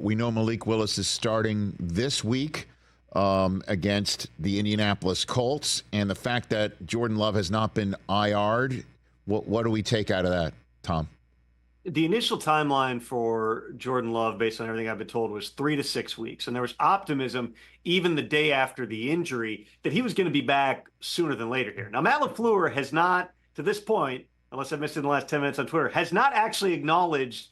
We know Malik Willis is starting this week against the Indianapolis Colts, and the fact that Jordan Love has not been IR'd, what do we take out of that, Tom? The initial timeline for Jordan Love, based on everything I've been told, was 3 to 6 weeks. And there was optimism even the day after the injury that he was going to be back sooner than later here. Now, Matt LaFleur has not, to this point, unless I missed it in the last 10 minutes on Twitter, has not actually acknowledged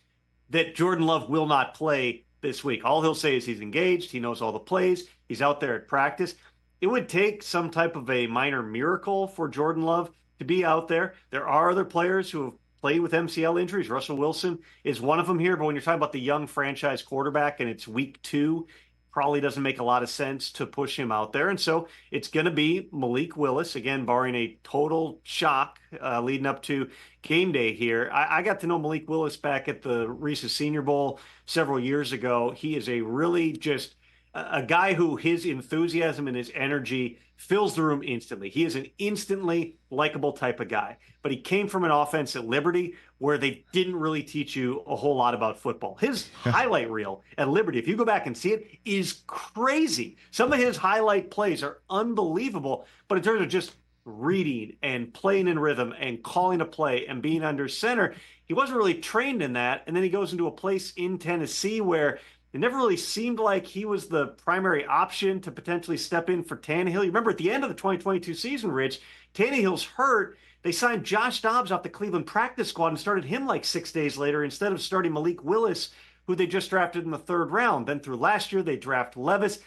that Jordan Love will not play this week. All he'll say is he's engaged. He knows all the plays. He's out there at practice. It would take some type of a minor miracle for Jordan Love to be out there. There are other players who have played with MCL injuries. Russell Wilson is one of them here. But when you're talking about the young franchise quarterback and it's week 2, probably doesn't make a lot of sense to push him out there. And so it's going to be Malik Willis, again, barring a total shock leading up to game day here. I got to know Malik Willis back at the Reese's Senior Bowl several years ago. He is a really just a guy who his enthusiasm and his energy fills the room instantly. He is an instantly likable type of guy. But he came from an offense at Liberty where they didn't really teach you a whole lot about football. His highlight reel at Liberty, if you go back and see it, is crazy. Some of his highlight plays are unbelievable. But in terms of just reading and playing in rhythm and calling a play and being under center, he wasn't really trained in that. And then he goes into a place in Tennessee where it never really seemed like he was the primary option to potentially step in for Tannehill. You remember at the end of the 2022 season, Rich, Tannehill's hurt. They signed Josh Dobbs off the Cleveland practice squad and started him like 6 days later instead of starting Malik Willis, who they just drafted in the 3rd round. Then through last year, they draft Levis.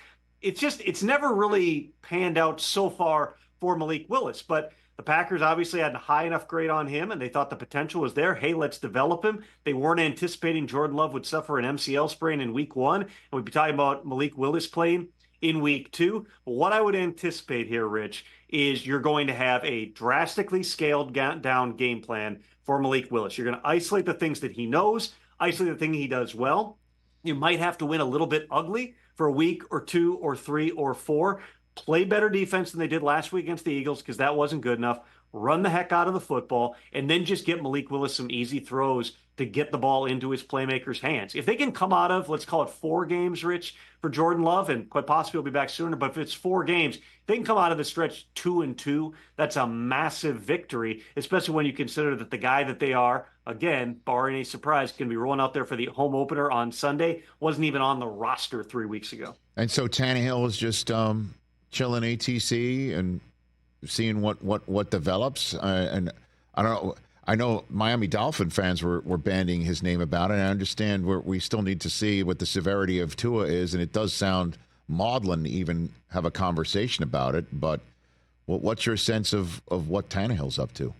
It's never really panned out so far for Malik Willis. But the Packers obviously had a high enough grade on him, and they thought the potential was there. Hey, let's develop him. They weren't anticipating Jordan Love would suffer an MCL sprain in week 1, and we'd be talking about Malik Willis playing in week 2. But what I would anticipate here, Rich, is you're going to have a drastically scaled down game plan for Malik Willis. You're going to isolate the things that he knows, isolate the thing he does well. You might have to win a little bit ugly for a week or 2 or 3 or 4. Play better defense than they did last week against the Eagles because that wasn't good enough. Run the heck out of the football, and then just get Malik Willis some easy throws to get the ball into his playmakers' hands. If they can come out of, let's call it 4 games, Rich, for Jordan Love, and quite possibly he'll be back sooner, but if it's 4 games, if they can come out of the stretch 2-2, that's a massive victory, especially when you consider that the guy that they are, again, barring a surprise, going to be rolling out there for the home opener on Sunday, wasn't even on the roster 3 weeks ago. And so Tannehill is just chilling ATC and seeing what develops. And I don't know. I know Miami Dolphin fans were banding his name about it. And I understand we still need to see what the severity of Tua is, and it does sound maudlin to even have a conversation about it. But what's your sense of what Tannehill's up to,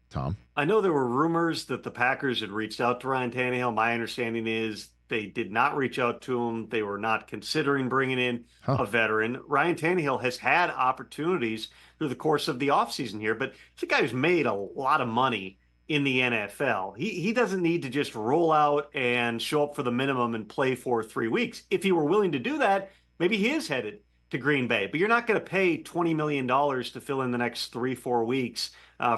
Tom? I know there were rumors that the Packers had reached out to Ryan Tannehill. My understanding is they did not reach out to him. They were not considering bringing in a veteran. Ryan Tannehill has had opportunities through the course of the offseason here, but it's a guy who's made a lot of money in the NFL. He doesn't need to just roll out and show up for the minimum and play for 3 weeks. If he were willing to do that, maybe he is headed to Green Bay. But you're not going to pay $20 million to fill in the next 3-4 weeks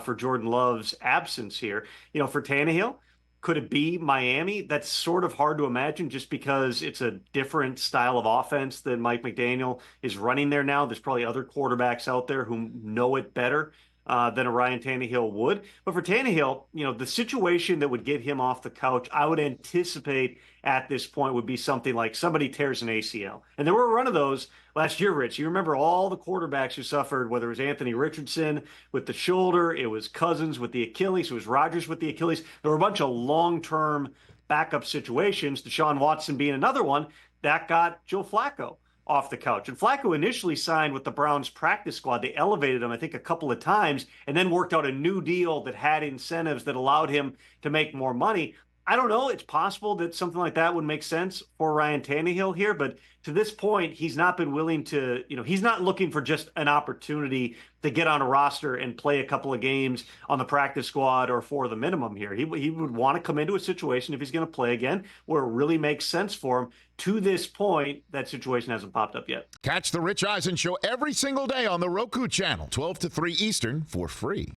for Jordan Love's absence here. You know, for Tannehill, could it be Miami? That's sort of hard to imagine just because it's a different style of offense than Mike McDaniel is running there now. There's probably other quarterbacks out there who know it better than a Ryan Tannehill would. But for Tannehill, you know, the situation that would get him off the couch, I would anticipate at this point would be something like somebody tears an ACL. And there were a run of those last year, Rich. You remember all the quarterbacks who suffered, whether it was Anthony Richardson with the shoulder, it was Cousins with the Achilles, it was Rodgers with the Achilles. There were a bunch of long-term backup situations, Deshaun Watson being another one, that got Joe Flacco off the couch. And Flacco initially signed with the Browns practice squad. They elevated him, I think, a couple of times and then worked out a new deal that had incentives that allowed him to make more money. I don't know. It's possible that something like that would make sense for Ryan Tannehill here, but to this point, he's not been willing to, he's not looking for just an opportunity to get on a roster and play a couple of games on the practice squad or for the minimum here. He would want to come into a situation, if he's going to play again, where it really makes sense for him. To this point, that situation hasn't popped up yet. Catch the Rich Eisen Show every single day on the Roku channel, 12 to 3 Eastern, for free.